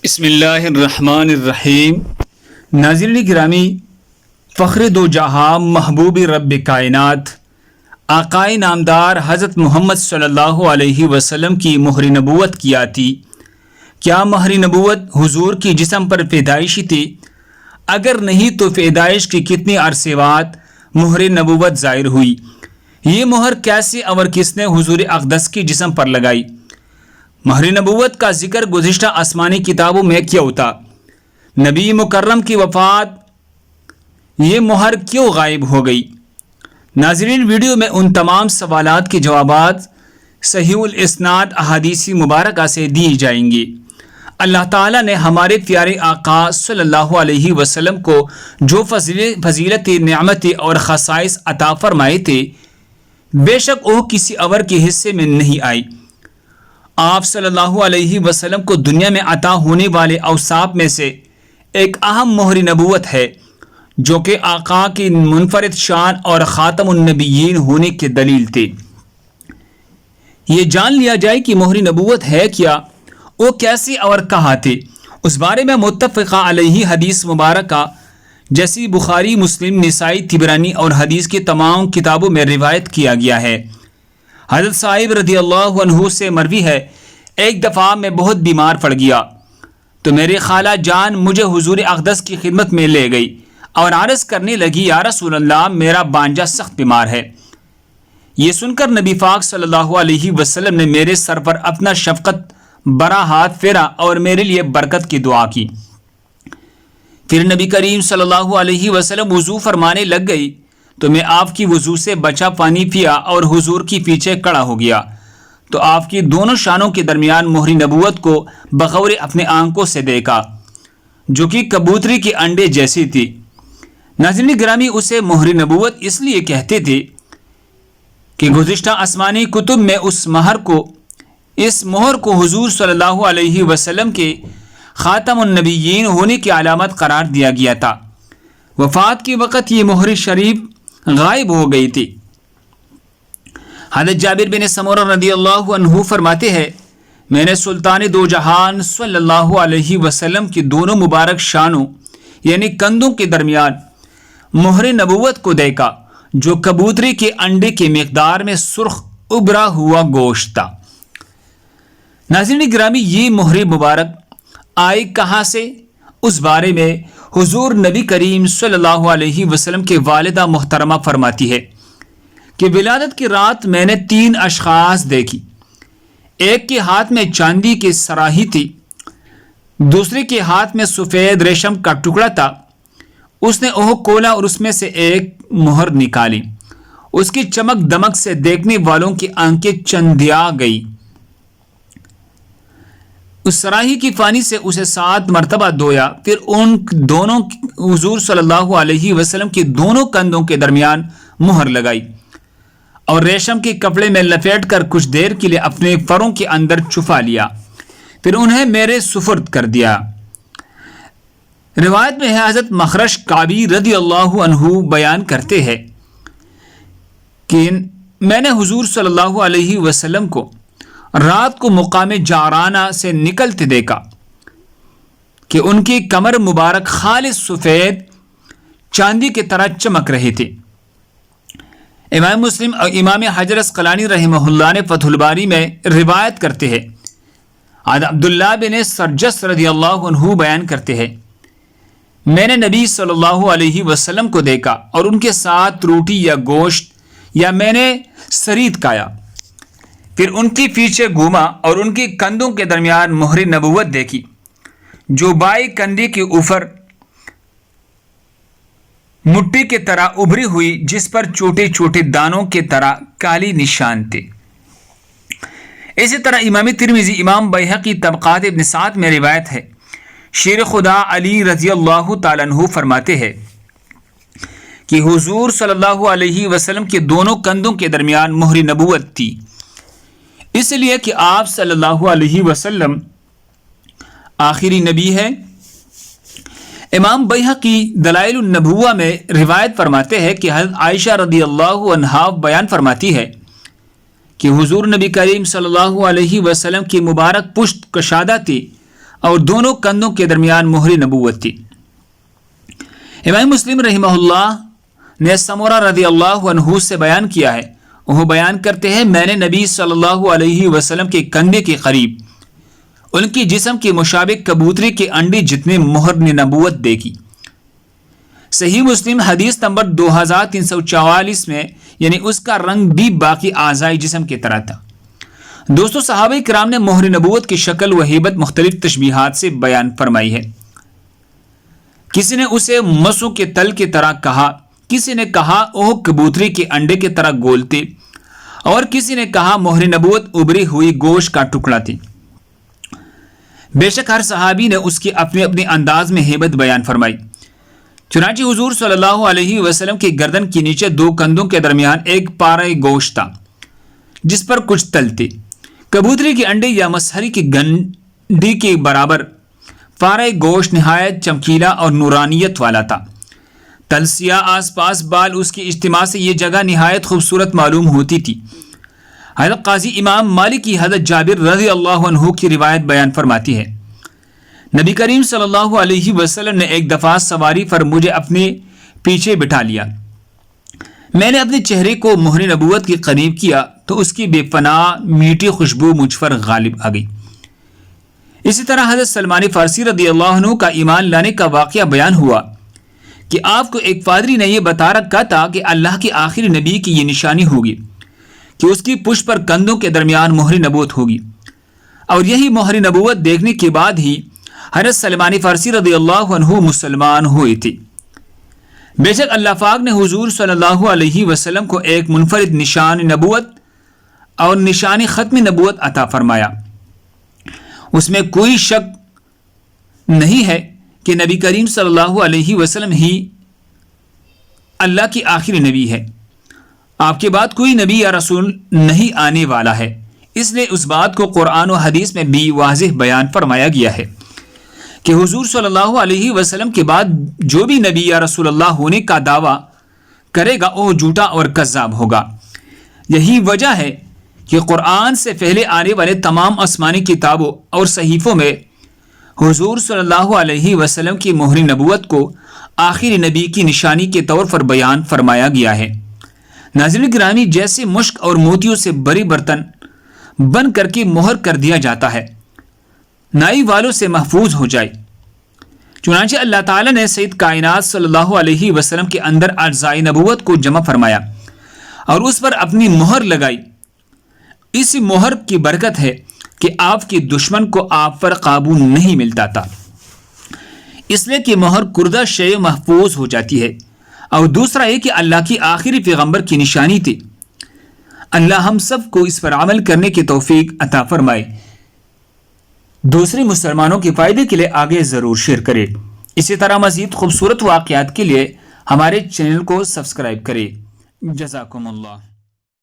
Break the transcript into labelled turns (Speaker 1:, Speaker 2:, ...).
Speaker 1: بسم اللہ الرحمن الرحیم۔ ناظرین گرامی، فخر دو جہاں محبوب رب کائنات آقائے نامدار حضرت محمد صلی اللہ علیہ وسلم کی مہر نبوت کی آتی۔ کیا مہر نبوت حضور کی جسم پر پیدائشی تھی؟ اگر نہیں تو پیدائش کی کتنے عرصے بعد مہر نبوت ظاہر ہوئی؟ یہ مہر کیسے اور کس نے حضور اقدس کی جسم پر لگائی؟ مہر نبوت کا ذکر گزشتہ آسمانی کتابوں میں کیا ہوتا؟ نبی مکرم کی وفات یہ مہر کیوں غائب ہو گئی؟ ناظرین، ویڈیو میں ان تمام سوالات کے جوابات صحیح الاسناد احادیث مبارکہ سے دیے جائیں گے۔ اللہ تعالیٰ نے ہمارے پیارے آقا صلی اللہ علیہ وسلم کو جو فضیلت، نعمت اور خصائص عطا فرمائے تھے، بے شک وہ کسی اور کے حصے میں نہیں آئی۔ آپ صلی اللہ علیہ وسلم کو دنیا میں عطا ہونے والے اوصاف میں سے ایک اہم مہر نبوت ہے، جو کہ آقا کی منفرد شان اور خاتم النبیین ہونے کی دلیل تھے۔ یہ جان لیا جائے کہ مہر نبوت ہے کیا، وہ کیسے اور کہاں تھے۔ اس بارے میں متفقہ علیہ حدیث مبارکہ جیسی بخاری، مسلم، نسائی، طبرانی اور حدیث کی تمام کتابوں میں روایت کیا گیا ہے۔ حضرت صاحب رضی اللہ عنہ سے مروی ہے، ایک دفعہ میں بہت بیمار پڑ گیا تو میری خالہ جان مجھے حضور اقدس کی خدمت میں لے گئی اور عرض کرنے لگی، یا رسول اللہ، میرا بانجا سخت بیمار ہے۔ یہ سن کر نبی پاک صلی اللہ علیہ وسلم نے میرے سر پر اپنا شفقت برا ہاتھ پھیرا اور میرے لیے برکت کی دعا کی۔ پھر نبی کریم صلی اللہ علیہ وسلم وضو فرمانے لگ گئی تو میں آپ کی وضو سے بچا پانی پیا اور حضور کی پیچھے کھڑا ہو گیا تو آپ کی دونوں شانوں کے درمیان مہر نبوت کو بغور اپنے آنکھوں سے دیکھا، جو کہ کبوتری کے انڈے جیسی تھی۔ ناظرین گرامی، اسے مہر نبوت اس لیے کہتے تھے کہ گزشتہ آسمانی کتب میں اس مہر کو حضور صلی اللہ علیہ وسلم کے خاتم النبیین ہونے کی علامت قرار دیا گیا تھا۔ وفات کے وقت یہ مہر شریف غائب ہو گئی تھی۔ حضرت جابر بن سمورہ رضی اللہ عنہ فرماتے ہیں، میں نے سلطان دو جہان صلی اللہ علیہ وسلم کی دونوں مبارک شانوں یعنی کندھوں کے درمیان مہر نبوت کو دیکھا، جو کبوتری کے انڈے کے مقدار میں سرخ ابھرا ہوا گوشت تھا۔ ناظرین گرامی، یہ مہر مبارک آئی کہاں سے؟ اس بارے میں حضور نبی کریم صلی اللہ علیہ وسلم کے والدہ محترمہ فرماتی ہے کہ ولادت کی رات میں نے 3 اشخاص دیکھی۔ ایک کے ہاتھ میں چاندی کی صراحی تھی، دوسرے کے ہاتھ میں سفید ریشم کا ٹکڑا تھا۔ اس نے وہ کھولا اور اس میں سے ایک مہر نکالی۔ اس کی چمک دمک سے دیکھنے والوں کی آنکھیں چندیا گئی۔ اس صراحی کی پانی سے اسے 7 مرتبہ دھویا، پھر ان دونوں حضور صلی اللہ علیہ وسلم کے دونوں کندھوں کے درمیان مہر لگائی اور ریشم کے کپڑے میں لپیٹ کر کچھ دیر کے لیے اپنے فروں کے اندر چھپا لیا، پھر انہیں میرے سپرد کر دیا۔ روایت میں ہے، حضرت مخرش کعبی رضی اللہ عنہ بیان کرتے ہیں کہ میں نے حضور صلی اللہ علیہ وسلم کو رات کو مقام جعرانہ سے نکلتے دیکھا کہ ان کی کمر مبارک خالص سفید چاندی کی طرح چمک رہی تھی۔ امام مسلم اور امام حجر اسقلانی رحمہ اللہ نے فتح الباری میں روایت کرتے ہیں، عبداللہ بن سرجس رضی اللہ عنہ بیان کرتے ہیں، میں نے نبی صلی اللہ علیہ وسلم کو دیکھا اور ان کے ساتھ روٹی یا گوشت یا میں نے سرید کھایا، پھر ان کے پیچھے گھوما اور ان کے کندھوں کے درمیان مہر نبوت دیکھی، جو بائیں کندھے کے اوپر مٹی کی طرح ابھری ہوئی، جس پر چھوٹے چھوٹے دانوں کی طرح کالی نشان تھے۔ اسی طرح امام ترمذی، امام بیہقی طبقات ابن سعد میں روایت ہے، شیر خدا علی رضی اللہ تعالیٰ عنہ فرماتے ہیں کہ حضور صلی اللہ علیہ وسلم کے دونوں کندھوں کے درمیان مہر نبوت تھی، اس لیے کہ آپ صلی اللہ علیہ وسلم آخری نبی ہے۔ امام بیہقی دلائل النبوہ میں روایت فرماتے ہیں کہ حضرت عائشہ رضی اللہ عنہا بیان فرماتی ہے کہ حضور نبی کریم صلی اللہ علیہ وسلم کی مبارک پشت کشادہ تھی، اور دونوں کندھوں کے درمیان مہر نبوت تھی۔ امام مسلم رحمہ اللہ نے سمورہ رضی اللہ عنہ سے بیان کیا ہے، وہ بیان کرتے ہیں میں نے نبی صلی اللہ علیہ وسلم کے کندھے کے قریب ان کی جسم کے مشابہ کبوتری کے انڈے جتنے مہر نبوت دیکھی۔ صحیح مسلم حدیث نمبر 2344 میں، یعنی اس کا رنگ بھی باقی اعضائے جسم کی طرح تھا۔ دوستو، صحابہ کرام نے مہر نبوت کی شکل و ہیبت مختلف تشبیہات سے بیان فرمائی ہے۔ کسی نے اسے مسوں کے تل کی طرح کہا، کسی نے کہا وہ کبوتری کے انڈے کی طرح گول تھے، اور کسی نے کہا مہر نبوت ابری ہوئی گوشت کا ٹکڑا تھی۔ بے شک ہر صحابی نے اس کی اپنے اپنے انداز میں ہیبت بیان فرمائی۔ چنانچہ حضور صلی اللہ علیہ وسلم کی گردن کے نیچے دو کندھوں کے درمیان ایک پارہ گوشت تھا جس پر کچھ تل تھے۔ کبوتری کے انڈے یا مسحری کی گنڈی کے برابر پارہ گوشت نہایت چمکیلا اور نورانیت والا تھا۔ تل سیاہ، آس پاس بال، اس کے اجتماع سے یہ جگہ نہایت خوبصورت معلوم ہوتی تھی۔ حضرت قاضی امام مالک کی حضرت جابر رضی اللہ عنہ کی روایت بیان فرماتی ہے، نبی کریم صلی اللہ علیہ وسلم نے ایک دفعہ سواری پر مجھے اپنے پیچھے بٹھا لیا۔ میں نے اپنے چہرے کو مہر نبوت کے قریب کیا تو اس کی بے پناہ میٹھی خوشبو مجھ پر غالب آ گئی۔ اسی طرح حضرت سلمان فارسی رضی اللہ عنہ کا ایمان لانے کا واقعہ بیان ہوا کہ آپ کو ایک پادری نے یہ بتا رکھا تھا کہ اللہ کے آخری نبی کی یہ نشانی ہوگی کہ اس کی پشت پر کندھوں کے درمیان مہر نبوت ہوگی، اور یہی مہر نبوت دیکھنے کے بعد ہی حضرت سلمان فارسی رضی اللہ عنہ مسلمان ہوئے تھے۔ بے شک اللہ پاک نے حضور صلی اللہ علیہ وسلم کو ایک منفرد نشان نبوت اور نشان ختم نبوت عطا فرمایا۔ اس میں کوئی شک نہیں ہے کہ نبی کریم صلی اللہ علیہ وسلم ہی اللہ کی آخری نبی ہے، آپ کے بعد کوئی نبی یا رسول نہیں آنے والا ہے۔ اس لیے اس بات کو قرآن و حدیث میں بھی واضح بیان فرمایا گیا ہے کہ حضور صلی اللہ علیہ وسلم کے بعد جو بھی نبی یا رسول اللہ ہونے کا دعویٰ کرے گا وہ جھوٹا اور کذاب ہوگا۔ یہی وجہ ہے کہ قرآن سے پہلے آنے والے تمام آسمانی کتابوں اور صحیفوں میں حضور صلی اللہ علیہ وسلم کی مہر نبوت کو آخری نبی کی نشانی کے طور پر بیان فرمایا گیا ہے۔ ناظرین گرامی، جیسے مشک اور موتیوں سے بڑے برتن بن کر کے مہر کر دیا جاتا ہے نائی والوں سے محفوظ ہو جائے، چنانچہ اللہ تعالیٰ نے سید کائنات صلی اللہ علیہ وسلم کے اندر اجزائے نبوت کو جمع فرمایا اور اس پر اپنی مہر لگائی۔ اسی مہر کی برکت ہے کہ آپ کے دشمن کو آپ پر قابو نہیں ملتا تھا، اس لیے کہ مہر کردہ شے محفوظ ہو جاتی ہے، اور دوسرا یہ کہ اللہ کی آخری پیغمبر کی نشانی تھی۔ اللہ ہم سب کو اس پر عمل کرنے کی توفیق عطا فرمائے۔ دوسرے مسلمانوں کے فائدے کے لیے آگے ضرور شیئر کریں۔ اسی طرح مزید خوبصورت واقعات کے لیے ہمارے چینل کو سبسکرائب کریں۔ جزاکم اللہ۔